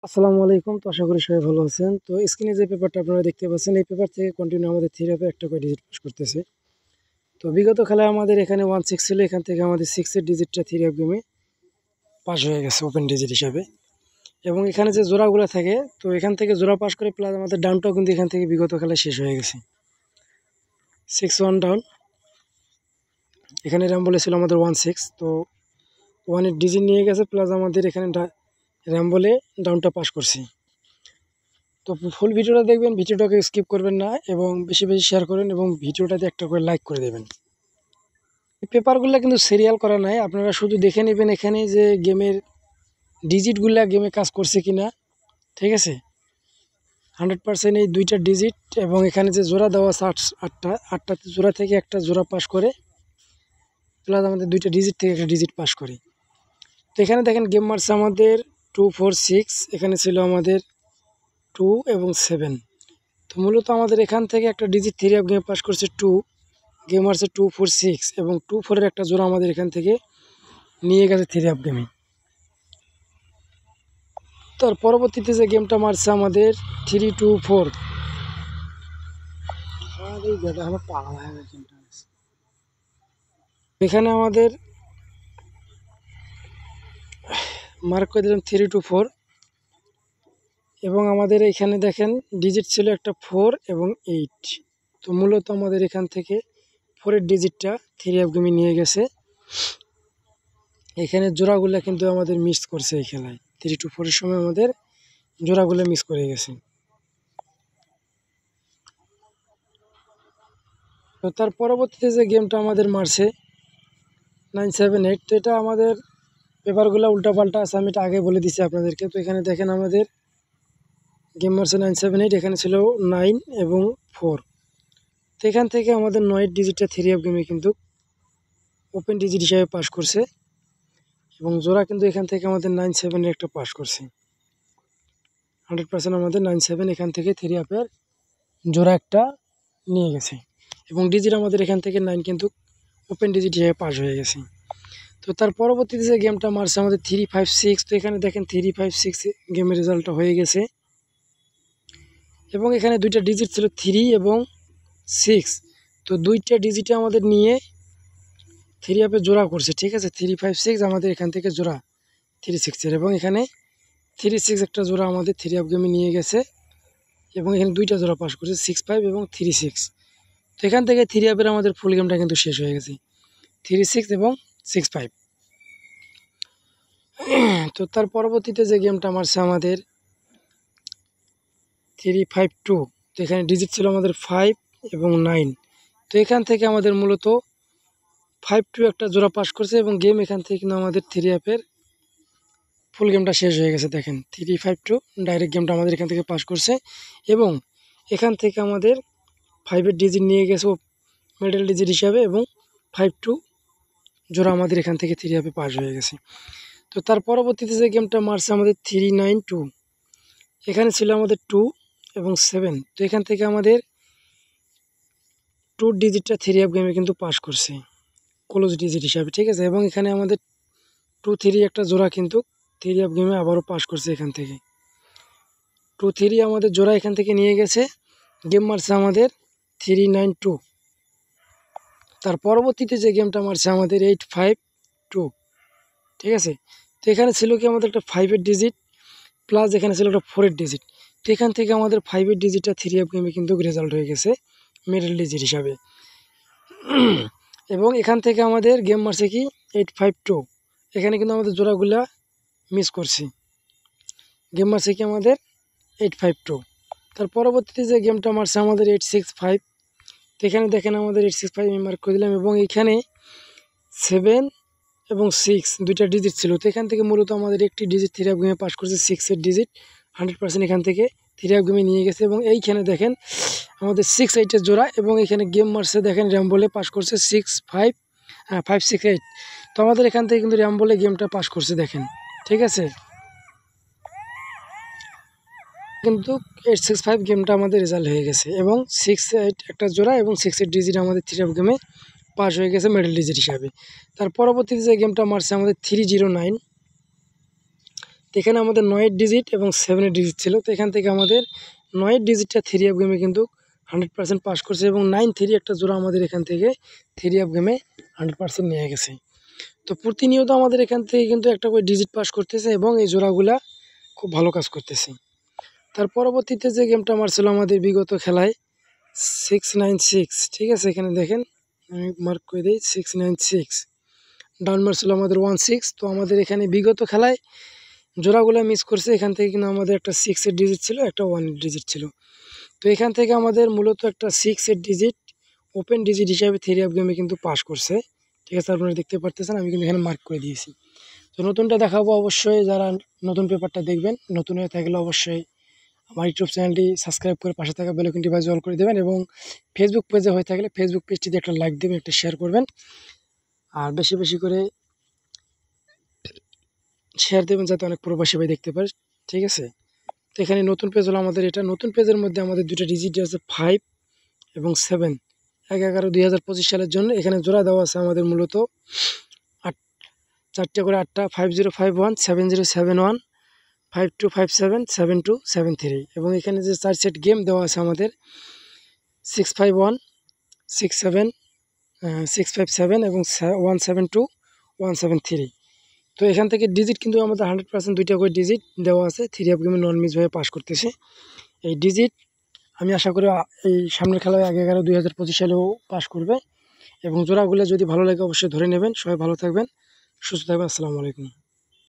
আসসালামু আলাইকুম। তো আশা করি সবাই ভালো আছেন। তো স্ক্রিনে যে পেপারটা আপনারা দেখতে পাচ্ছেন, এই পেপার থেকে কন্টিনিউ আমাদের থ্রি অ্যাপে একটা করে ডিজিট পাস করতেছে। তো বিগত খেলায় আমাদের এখানে 16 ছিল, এখান থেকে আমাদের 6 এর ডিজিটটা থ্রি অ্যাপ গেমে পাস হয়ে গেছে ওপেন ডিজিট হিসাবে। এবং এখানে যে জোড়াগুলো থাকে, তো এখান থেকে জোড়া পাস করে প্লাস আমাদের ডাউনটাও কিন্তু এখান থেকে বিগত খেলায় শেষ হয়ে গেছে। 6-1 ডাউন। এখানে র্যাম বলেছিল আমাদের 16, তো 1 এর ডিজিট নিয়ে গেছে প্লাস আমাদের এখানে র্যাম বলে ডাউনটা পাস করছি। তো ফুল ভিডিওটা দেখবেন, ভিডিওটাকে স্কিপ করবেন না এবং বেশি বেশি শেয়ার করুন এবং ভিডিওটাতে একটা করে লাইক করে দেবেন। এই পেপারগুলো কিন্তু সিরিয়াল করা নাই, আপনারা শুধু দেখে নেবেন এখানে যে গেমের ডিজিটগুলো গেমে কাজ করছে কিনা। ঠিক আছে, 100% এই দুইটা ডিজিট এবং এখানে যে জোড়া দেওয়া আছে আটটা জোড়া থেকে একটা জোড়া পাস করে প্লাস আমাদের দুইটা ডিজিট থেকে একটা ডিজিট পাস করি। তো এখানে দেখেন গেম মারছে আমাদের 2, 4, 6, এখানে ছিল আমাদের 2 এবং 7। তো মূলত আমাদের এখান থেকে একটা digit three of game pass করছে 2, গেম মারছে 2, 4, 6 এবং 2, 4-এর একটা জোড়া আমাদের এখান থেকে নিয়ে গেছে থ্রি অফ গেমে। তার পরবর্তীতে যে গেমটা মারছে আমাদের 3, 2, 4। এখানে আমাদের মার্ক করে দিলাম 3, 2, 4 এবং আমাদের এখানে দেখেন ডিজিট ছিল একটা 4 এবং 8। তো মূলত আমাদের এখান থেকে 4-এর ডিজিটটা থ্রি অফ গেমে নিয়ে গেছে। এখানে জোড়াগুলো কিন্তু আমাদের মিস করছে এই খেলায়, 3, 2, 4-এর সময় আমাদের জোড়াগুলো মিস করে গেছে। তো তার পরবর্তীতে যে গেমটা আমাদের মারছে 9, 7, 8, তো এটা আমাদের পেপারগুলো উল্টাপাল্টা আছে, আমি এটা আগে বলে দিচ্ছি আপনাদেরকে। তো এখানে দেখেন আমাদের গেম মারছে 9, 7, 8, এখানে ছিল 9 এবং 4। তো এখান থেকে আমাদের 9 ডিজিটটা থ্রি অফ গেমে কিন্তু ওপেন ডিজিট হিসাবে পাস করছে এবং জোড়া কিন্তু এখান থেকে আমাদের 9, 7-এর একটা পাস করছে। 100% আমাদের 9, 7 এখান থেকে থ্রি অ্যাপের জোড়া একটা নিয়ে গেছে এবং ডিজিট আমাদের এখান থেকে 9 কিন্তু ওপেন ডিজিট হিসেবে পাস হয়ে গেছে। তো তার পরবর্তীতে যে গেমটা মারছে আমাদের 3, 5, 6, তো এখানে দেখেন 3, 5, 6 গেমের রেজাল্টটা হয়ে গেছে এবং এখানে দুইটা ডিজিট ছিল 3 এবং 6। তো দুইটা ডিজিটে আমাদের নিয়ে থ্রি অ্যাপে জোড়া করছে। ঠিক আছে, 3, 5, 6 আমাদের এখান থেকে জোড়া 3, 6-এর এবং এখানে 3, 6 একটা জোড়া আমাদের থ্রি অ্যাপ গেমে নিয়ে গেছে এবং এখানে দুইটা জোড়া পাস করছে 6, 5 এবং 3, 6। তো এখান থেকে থ্রি অ্যাপের আমাদের ফুল গেমটা কিন্তু শেষ হয়ে গেছে 3, 6 এবং 6, 5। তো তার পরবর্তীতে যে গেমটা মারছে আমাদের 3, 5, 2, তো এখানে ডিজিট ছিল আমাদের 5 এবং 9। তো এখান থেকে আমাদের মূলত 5, 2 একটা জোড়া পাস করছে এবং গেম এখান থেকে কিন্তু আমাদের থ্রি অ্যাপের ফুল গেমটা শেষ হয়ে গেছে। দেখেন 3, 5, 2 ডাইরেক্ট গেমটা আমাদের এখান থেকে পাস করছে এবং এখান থেকে আমাদের 5-এর ডিজিট নিয়ে গেছে মিডল ডিজিট হিসাবে এবং 5, 2 জোড়া আমাদের এখান থেকে থ্রি অ্যাপে পাস হয়ে গেছে। তো তার পরবর্তীতে যে গেমটা মারছে আমাদের 3, 9, 2, এখানে ছিল আমাদের 2 এবং 7। তো এখান থেকে আমাদের 2 ডিজিটটা থ্রি অ্যাপ গেমে কিন্তু পাস করছে ক্লোজ ডিজিট হিসাবে। ঠিক আছে, এবং এখানে আমাদের 2, 3 একটা জোড়া কিন্তু থ্রি অ্যাপ গেমে আবারও পাস করছে এখান থেকে 2, 3 আমাদের জোড়া এখান থেকে নিয়ে গেছে। গেম মারছে আমাদের 3, 9, 2। তার পরবর্তীতে যে গেমটা মারছে আমাদের 8, 5, 2। ঠিক আছে, তো এখানে ছিল কি আমাদের একটা 5-এর ডিজিট প্লাস এখানে ছিল একটা 4-এর ডিজিট। তো এখান থেকে আমাদের 5-এর ডিজিটটা থ্রি অ্যাপ গেমে কিন্তু রেজাল্ট হয়ে গেছে মিডল ডিজিট হিসাবে এবং এখান থেকে আমাদের গেম মারছে কি 8, 5, 2। এখানে কিন্তু আমাদের জোড়াগুলা মিস করছি। গেম মারছে কি আমাদের 8, 5, 2। তার পরবর্তীতে যে গেমটা মারছে আমাদের 8, 6, 5। তো এখানে দেখেন আমাদের 8, 6, 5 আমি মার্ক করে দিলাম এবং এখানে 7 এবং 6 দুইটা ডিজিট ছিল। তো এখান থেকে মূলত আমাদের একটি ডিজিট থ্রি অ্যাপ গেমে পাস করছে 6-এর ডিজিট 100% এখান থেকে থ্রি অ্যাপ গেমে নিয়ে গেছে এবং এইখানে দেখেন আমাদের 6, 8-এর জোড়া এবং এখানে গেম মারছে দেখেন র্যাম বলে পাস করছে 6, 5, 5, 6, 8। তো আমাদের এখান থেকে কিন্তু র্যাম বলে গেমটা পাস করছে দেখেন। ঠিক আছে, কিন্তু 8, 6, 5 গেমটা আমাদের রেজাল্ট হয়ে গেছে এবং 6, 8 একটা জোড়া এবং 6-এর ডিজিট আমাদের থ্রি অ্যাপ গেমে পাস হয়ে গেছে মিডল ডিজিট হিসাবে। তার পরবর্তীতে যে গেমটা মারছে আমাদের 3, 0, 9। তো এখানে আমাদের 9 ডিজিট এবং 7 ডিজিট ছিল। তো এখান থেকে আমাদের 9 ডিজিটটা থ্রি আপ গেমে কিন্তু 100% পাস করছে এবং 9-3 একটা জোড়া আমাদের এখান থেকে থ্রি আপ গেমে 100% নিয়ে গেছে। তো প্রতিনিয়ত আমাদের এখান থেকে কিন্তু একটা করে ডিজিট পাস করতেছে এবং এই জোড়াগুলা খুব ভালো কাজ করতেছে। তার পরবর্তীতে যে গেমটা মারছিল আমাদের বিগত খেলায় 696, ঠিক আছে, এখানে দেখেন আমি মার্ক করে দিই 696, ডাউন মারছিল আমাদের 16। তো আমাদের এখানে বিগত খেলায় জোড়াগুলো মিস করছে, এখান থেকে কিন্তু আমাদের একটা 6-এর ডিজিট ছিল, একটা 1-এর ডিজিট ছিল। তো এখান থেকে আমাদের মূলত একটা 6-এর ডিজিট ওপেন ডিজিট হিসাবে থ্রি আপ গেমে কিন্তু পাস করছে, ঠিক আছে, আপনারা দেখতে পারতেছেন, আমি কিন্তু এখানে মার্ক করে দিয়েছি। তো নতুনটা দেখাবো, অবশ্যই যারা নতুন পেপারটা দেখবেন, নতুন হয়ে থাকলে অবশ্যই আমার ইউটিউব চ্যানেলটি সাবস্ক্রাইব করে পাশে থাকা বেল আইকনটি বাজিয়ে অল করে দেবেন এবং ফেসবুক পেজে হয়ে থাকলে ফেসবুক পেজটিতে একটা লাইক দেবেন, একটা শেয়ার করবেন, আর বেশি বেশি করে শেয়ার দেবেন যাতে অনেক প্রবাসী ভাই দেখতে পারে, ঠিক আছে। তো এখানে নতুন পেজ হলো আমাদের, এটা নতুন পেজের মধ্যে আমাদের দুটো ডিজিট আছে 5 এবং 7, 1/11/2025 সালের জন্য এখানে জোড়া দেওয়া আছে আমাদের মূলত 4টে করে 8টা 5051 7071 5257 7273 এবং এখানে যে 4 সেট গেম দেওয়া আছে আমাদের 651 67 657 এবং 172 173। তো এখান থেকে ডিজিট কিন্তু আমাদের 100% দুইটা করে ডিজিট দেওয়া আছে, থ্রি আপ গেমে নন মিস হয়ে পাস করতেছে। এই ডিজিট আমি আশা করি এই সামনের খেলায় 1/11/2025 সালেও পাস করবে এবং জোড়াগুলো যদি ভালো লাগে অবশ্যই ধরে নেবেন। সবাই ভালো থাকবেন, সুস্থ থাকবেন, আসসালামু আলাইকুম।